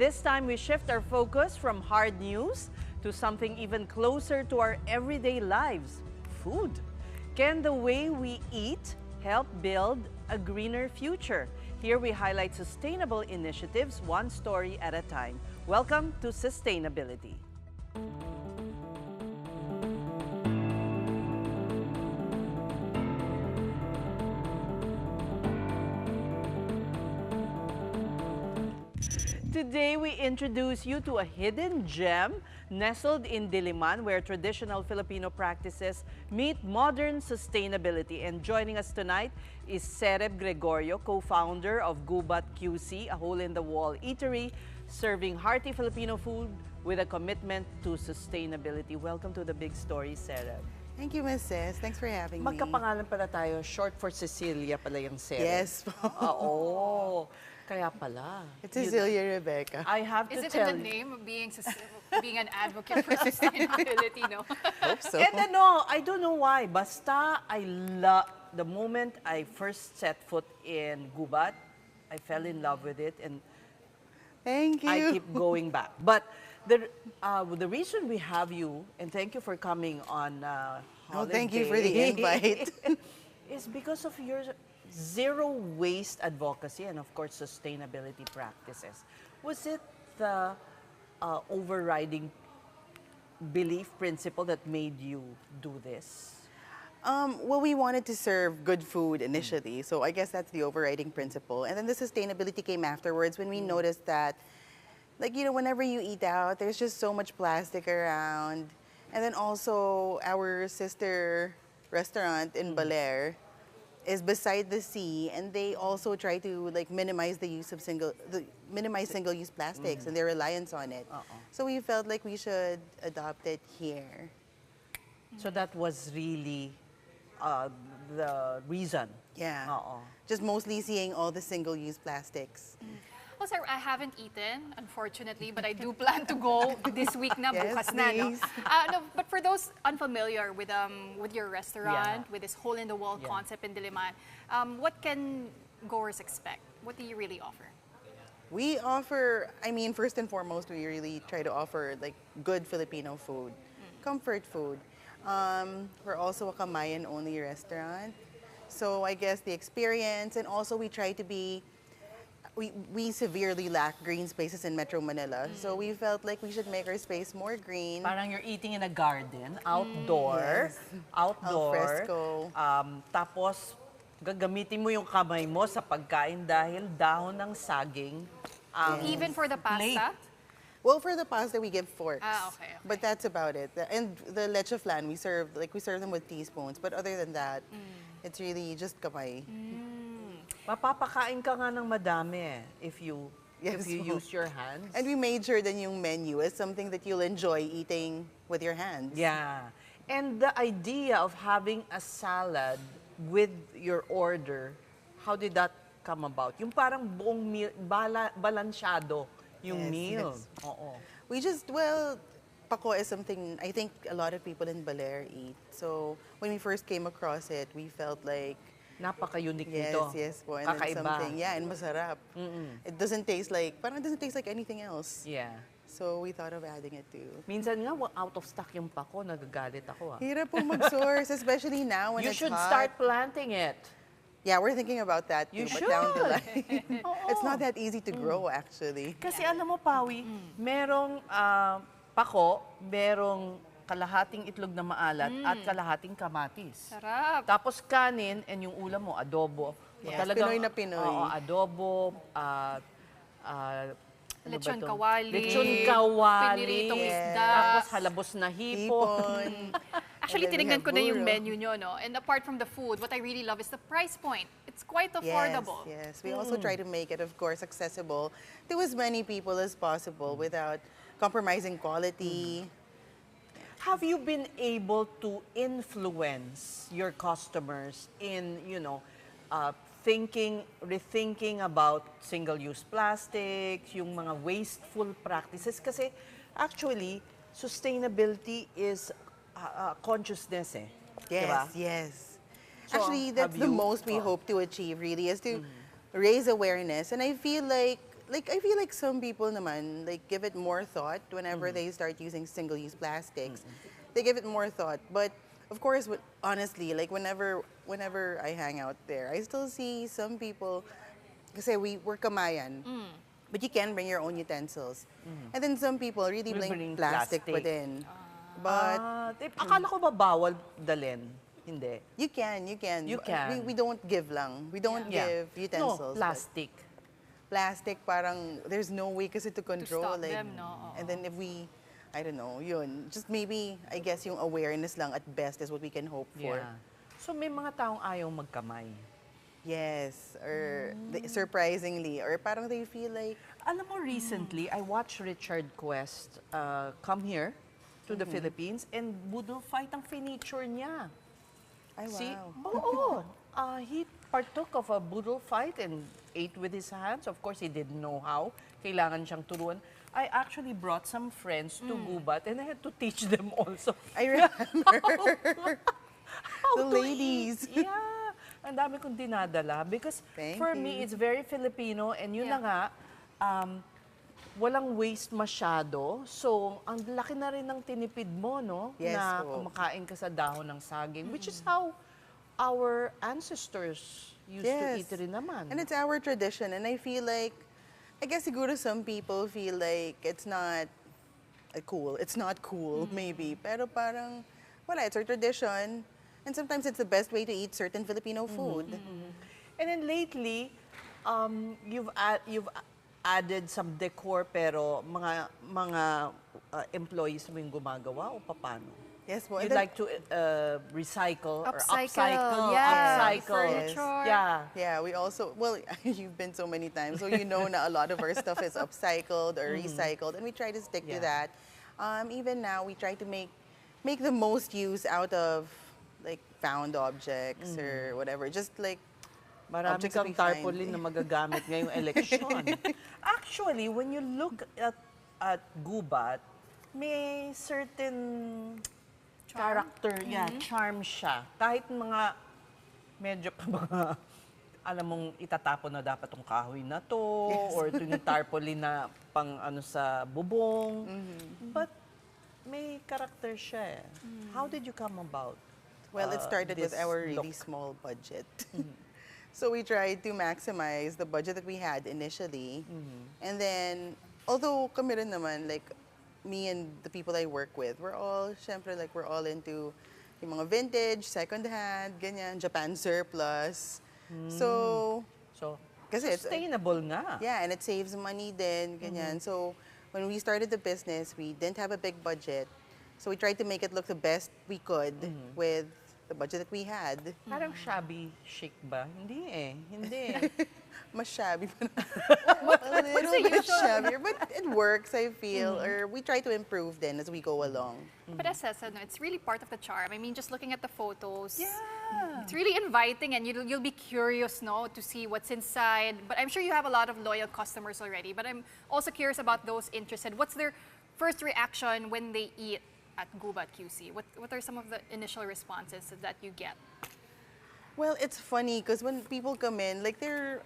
this time, we shift our focus from hard news to something even closer to our everyday lives, food. Can the way we eat help build a greener future? Here we highlight sustainable initiatives, one story at a time. Welcome to CEStainability. Today, we introduce you to a hidden gem nestled in Diliman, where traditional Filipino practices meet modern sustainability. And joining us tonight is Cereb Gregorio, co-founder of Gubat QC, a hole-in-the-wall eatery serving hearty Filipino food with a commitment to sustainability. Welcome to the big story, Cereb. Thank you, Ms. Ces. Thanks for having me. Magkapangalan pala tayo, short for Cecilia pala yung Cereb. Yes. Oo. Kaya pala. It's Cecilia Rebecca. I have to Is it tell in the name of being an advocate for sustainability, no? Hope so. And I don't know why. Basta, the moment I first set foot in Gubat, I fell in love with it and Thank you. I keep going back. But the reason we have you, and thank you for coming on Oh, thank you for the invite. is because of your zero waste advocacy and of course sustainability practices. Was it the overriding belief principle that made you do this? Well, we wanted to serve good food initially, so I guess that's the overriding principle. And then the sustainability came afterwards when we noticed that, like, you know, whenever you eat out, there's just so much plastic around. And then also our sister restaurant in Baler is beside the sea, and they also try to like minimize the use of single-use plastics and their reliance on it. So we felt like we should adopt it here. So that was really the reason. Yeah. Just mostly seeing all the single-use plastics. Well, sir, I haven't eaten, unfortunately, but I do plan to go this week na, Yes, bukas na, no? please. No, but for those unfamiliar with your restaurant, Yeah. with this hole-in-the-wall Yeah. concept in Diliman, what can goers expect? What do you really offer? We offer, I mean, first and foremost, we really try to offer like good Filipino food, comfort food. We're also a Kamayan-only restaurant. So I guess the experience, and also we try to be, we severely lack green spaces in Metro Manila. So we felt like we should make our space more green. Parang you're eating in a garden, outdoor, Yes. outdoor. Alfresco. Tapos, gagamitin mo yung kamay mo sa pagkain dahil dahon ng saging. Even for the pasta? Well, for the pasta, we give forks. Okay. But that's about it. And the leche flan, we serve them with teaspoons. But other than that, it's really just kamay. Mapapakain ka nga ng madami if you Yes, use your hands. And we made sure the yung menu is something that you'll enjoy eating with your hands. Yeah. And the idea of having a salad with your order, how did that come about? Yung parang buong meal, balansyado yung Yes, meal. yes. Oo. We just, well, pako is something I think a lot of people in Baler eat. So when we first came across it, we felt like, Napaka-unique yes, nito. yes po. And then Kakaiba. something, yeah, and masarap. It doesn't taste like, parang it doesn't taste like anything else. Yeah. So we thought of adding it too. Minsan nga, out of stock yung pako, nagagalit ako. Hirap po mag-source, especially now when You it's should hot. start planting it. Yeah, we're thinking about that too, You but down the should. line. It's not that easy to grow, actually. Kasi alam mo, Pawi, merong pako, merong kalahating itlog na maalat at kalahating kamatis. Sarap. Tapos kanin, and yung ulam mo, adobo. Yes, Pinoy na Pinoy. Oo, adobo, Lechon to? kawali. Lechon kawali. Piniritong Yes. isda. Tapos halabos na hipon. Hipon. Actually, And then we tinignan have ko na yung buro. menu nyo, no? And apart from the food, what I really love is the price point. It's quite affordable. Yes, yes. We also try to make it, of course, accessible to as many people as possible without compromising quality. Have you been able to influence your customers in, rethinking about single-use plastics, yung mga wasteful practices? Kasi actually, sustainability is consciousness eh. Yes, Diba? yes. So, Actually, that's have the you- most we hope to achieve, really, is to raise awareness. And I feel like like, I feel like some people naman, like, give it more thought whenever they start using single-use plastics. They give it more thought. But, of course, honestly, like, whenever I hang out there, I still see some people, kasi we're kamayan, but you can bring your own utensils. And then some people really We bring bring plastic plastic. within. But Akala ko ba bawal dalhin? Hindi. you can. You can. We don't give lang. We don't give utensils. No, but plastic. plastic, parang there's no way kasi to control. stop like, them, no? Oo. And then if we, I don't know, yun. Just maybe, I guess yung awareness lang at best is what we can hope for. Yeah. So may mga taong ayaw magkamay. Yes, or surprisingly, or parang they feel like, Alam mo, recently, I watched Richard Quest come here to the Philippines and budol fight ang furniture niya. ay See? wow. Oo. He partook of a budol fight and ate with his hands. Of course, he didn't know how. Kailangan siyang turuan. I actually brought some friends to Gubat and I had to teach them also. I remember. How The to ladies. eat. Yeah. Ang dami kong dinadala because Thank for you. me, it's very Filipino and yun na Yeah. nga, walang waste masyado. So, ang laki na rin ng tinipid mo, no? Yes, na po. kumakain ka sa dahon ng saging, which is how our ancestors used to eat rin naman. And it's our tradition. And I feel like, I guess siguro some people feel like it's not cool. It's not cool, maybe. Pero parang, wala, it's our tradition. And sometimes it's the best way to eat certain Filipino food. And then lately, you've added some decor pero mga employees mo yung gumagawa o paano? Yes po. You And then- like to recycle or Upcycle, yeah. upcycle. Furniture. Yeah. Yeah, we also, well, you've been so many times, so you know na a lot of our stuff is upcycled or recycled, and we try to stick to Yeah. that. Even now, we try to make the most use out of, like, found objects or whatever. Just, like, Marami objects that kang we find. tarpaulin na magagamit ngayong eleksyon. Actually, when you look at Gubat, may certain character, charm siya. Kahit mga medyo mga alam mong itatapon na dapat tong kahoy na to or ito yung tarpaulin na pang ano sa bubong. But may character siya eh. How did you come about? well, it started with this our really look? small budget. So we tried to maximize the budget that we had initially. And then, although kami rin naman, like, me and the people I work with, we're all, syempre, like, we're all into yung mga vintage, second-hand, ganyan, Japan surplus. So, So, kasi it's, sustainable nga. yeah, and it saves money then, ganyan. So, when we started the business, we didn't have a big budget. So we tried to make it look the best we could with the budget that we had. Parang shabby chic ba? Hindi eh. Hindi. Mas shabby pa a little bit shabbier, but it works, I feel. Or we try to improve then as we go along. But as I said, no, it's really part of the charm. I mean, just looking at the photos, Yeah. it's really inviting, and you'll be curious, no, to see what's inside. But I'm sure you have a lot of loyal customers already. But I'm also curious about those interested. What's their first reaction when they eat at Gubat QC? What are some of the initial responses that you get? Well, it's funny because when people come in, like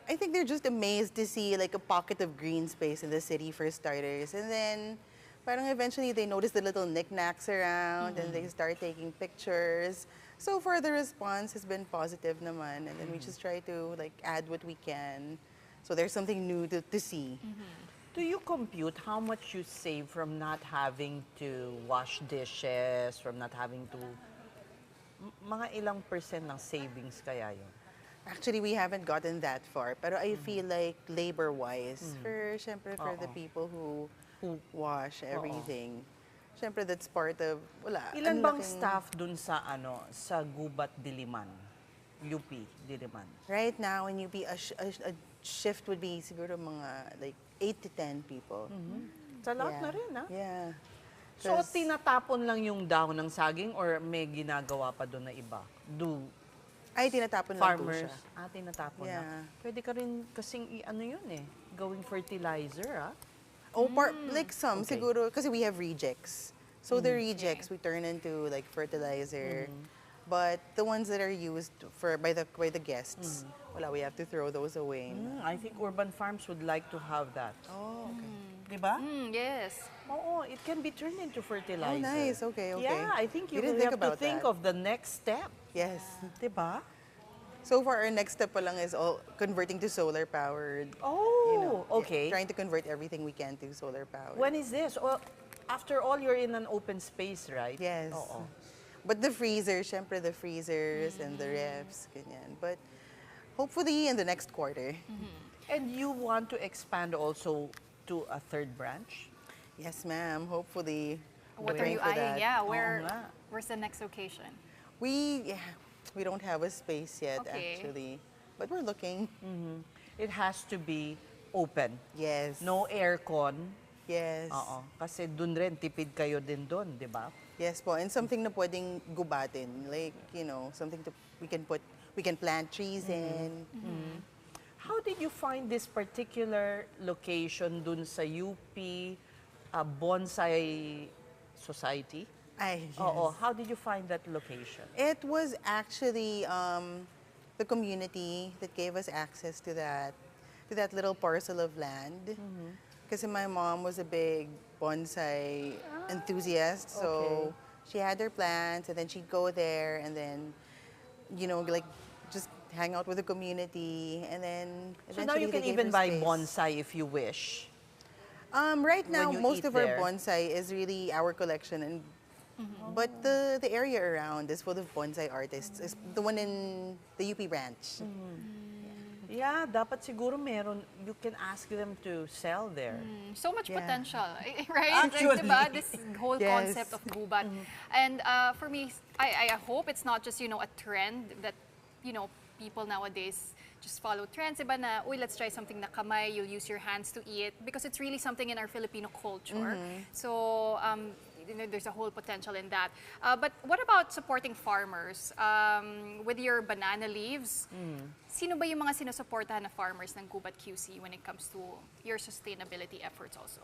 I think they're just amazed to see like a pocket of green space in the city for starters. And then parang eventually they notice the little knickknacks around and they start taking pictures. So far the response has been positive naman. And then we just try to like add what we can. So there's something new to see. Do you compute how much you save from not having to wash dishes, from not having to... Mga ilang percent ng savings kaya yun? Actually, we haven't gotten that far. Pero I feel like labor-wise, syempre for the people who wash everything, syempre that's part of, wala. Ilan ang bang laking- staff dun sa sa Gubat Diliman? UP Diliman. Right now, in UP, a shift would be siguro mga like 8 to 10 people. Sa lahat Yeah. na rin, ha? Yeah. So, 'Cause- tinatapon lang yung dahon ng saging or may ginagawa pa doon na iba? Do Ay, tinatapon lang po farmers? siya. Tinatapon Yeah. na. Pwede ka rin kasing ano yun eh, gawing fertilizer, ha? Oh, like some, Okay. siguro, kasi we have rejects. So the rejects we turn into like fertilizer. But the ones that are used by the guests wala, we have to throw those away. I think urban farms would like to have that. Oh, okay. Diba? Yes. Oo, it can be turned into fertilizer. Oh, nice. Okay, okay. Yeah, I think you We didn't will think have to about think that. of the next step. Yes. Diba? So far, our next step pa lang is all converting to solar powered. Oh, okay. Trying to convert everything we can to solar powered. When is this? Well, after all, you're in an open space, right? Yes. Oo. But the freezers, syempre the freezers and the refs, ganyan. But hopefully in the next quarter. And you want to expand also to a third branch? Yes, ma'am. Hopefully. What are Praying you for eyeing? that. Yeah, Oo nga. where's the next location? We don't have a space yet, Okay. actually. But we're looking. It has to be open. Yes. No aircon. Yes. Oo. Kasi dun rin, tipid kayo din dun, di ba? Yes po. And something na pwedeng gubatin. Like, something we can plant trees in. How did you find this particular location dun sa UP Bonsai Society? Ay, yes. Oo. How did you find that location? It was actually the community that gave us access to that little parcel of land. Kasi my mom was a big bonsai enthusiast, so okay. she had her plants, and then she'd go there, and then, like, just hang out with the community, and then So now you eventually can they gave even her buy space. bonsai if you wish. Right now, you most eat of our there. bonsai is really our collection, and but the area around is full of bonsai artists. It's the one in the UP branch. Yeah, dapat siguro meron, you can ask them to sell there. So much Yeah. potential, right? Actually. Like, diba? This whole Yes. concept of gubat. And for me, I hope it's not just, a trend that, people nowadays just follow trends. Iba na, uy, let's try something na kamay, you'll use your hands to eat. Because it's really something in our Filipino culture. So, there's a whole potential in that. But what about supporting farmers? With your banana leaves, sino ba yung mga sinusuportahan na farmers ng Gubat QC when it comes to your sustainability efforts also?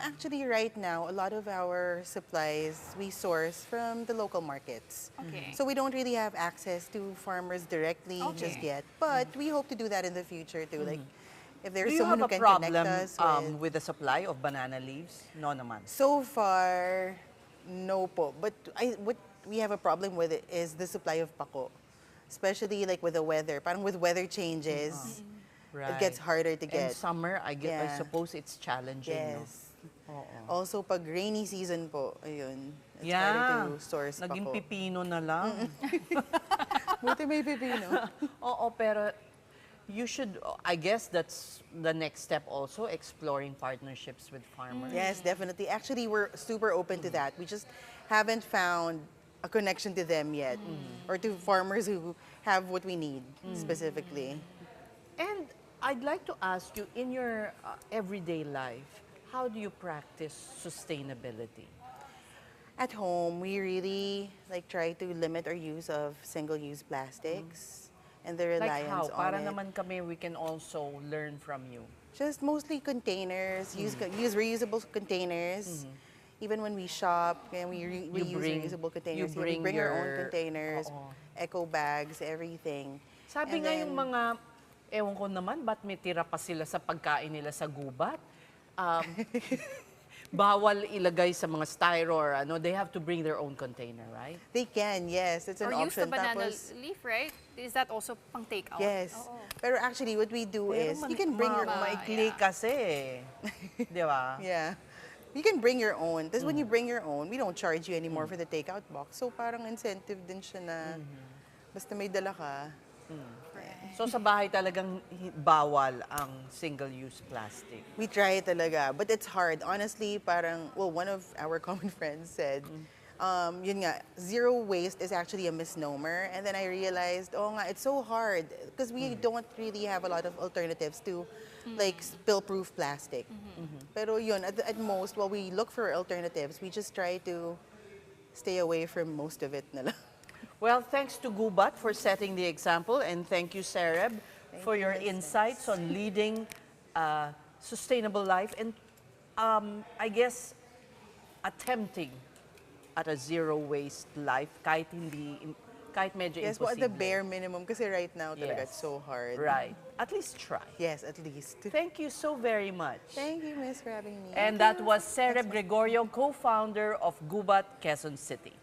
Actually, right now, a lot of our supplies we source from the local markets. Okay. So we don't really have access to farmers directly just Okay. yet. But we hope to do that in the future too. Like, if Do there's you someone have who a can problem connect us with... with the supply of banana leaves? No naman. So far, no po. But what we have a problem with it is the supply of pako. Especially like with the weather. Parang with weather changes, Right. it gets harder to And get. summer, I Yeah. suppose it's challenging, Yes. no? Oo. Also, pag rainy season po, ayun, it's Yeah. harder to source Naging pako. pipino na lang. Buti may pipino. Oo, pero you should, I guess that's the next step also, exploring partnerships with farmers. Yes, definitely. Actually, we're super open to that. We just haven't found a connection to them yet, or to farmers who have what we need specifically. And I'd like to ask you, in your everyday life, how do you practice sustainability? At home, we really try to limit our use of single-use plastics and the Like how? reliance on Para it. naman kami, we can also learn from you. Just mostly containers. Use reusable containers. Even when we shop, and we use reusable containers. you We bring bring our own your- containers, Oo. eco bags, everything. Sabi And nga then- yung mga, ewan ko naman, ba't may tira pa sila sa pagkain nila sa gubat? Bawal ilagay sa mga styro or ano, they have to bring their own container, right? They can, yes. It's an Or use the option. banana Tapos, leaf, right? Is that also pang takeout? yes. Oo. Pero actually, what we do is, you can bring your own. Maikli kasi Di ba? Yeah. You can bring your own. Tapos when you bring your own, we don't charge you anymore for the takeout box. So parang incentive din siya na basta may dala ka. So sa bahay talagang bawal ang single-use plastic. We try talaga, but it's hard. Honestly, parang, well, one of our common friends said, yun nga, zero waste is actually a misnomer. And then I realized, oh nga, it's so hard because we don't really have a lot of alternatives to like spill-proof plastic. Pero yun, at most, while we look for alternatives, we just try to stay away from most of it na lang. Well, thanks to Gubat for setting the example, and thank you, Cereb, for your you, insights on leading a sustainable life and, I guess, attempting at a zero-waste life kahit kahit medyo Yes, well, at the imposible. bare minimum. Kasi right now, talaga, it's Yes. so hard. Right. At least try. Yes, at least. Thank you so very much. Thank you, Miss, for having me. And that was Cereb Gregorio, co-founder of Gubat Quezon City.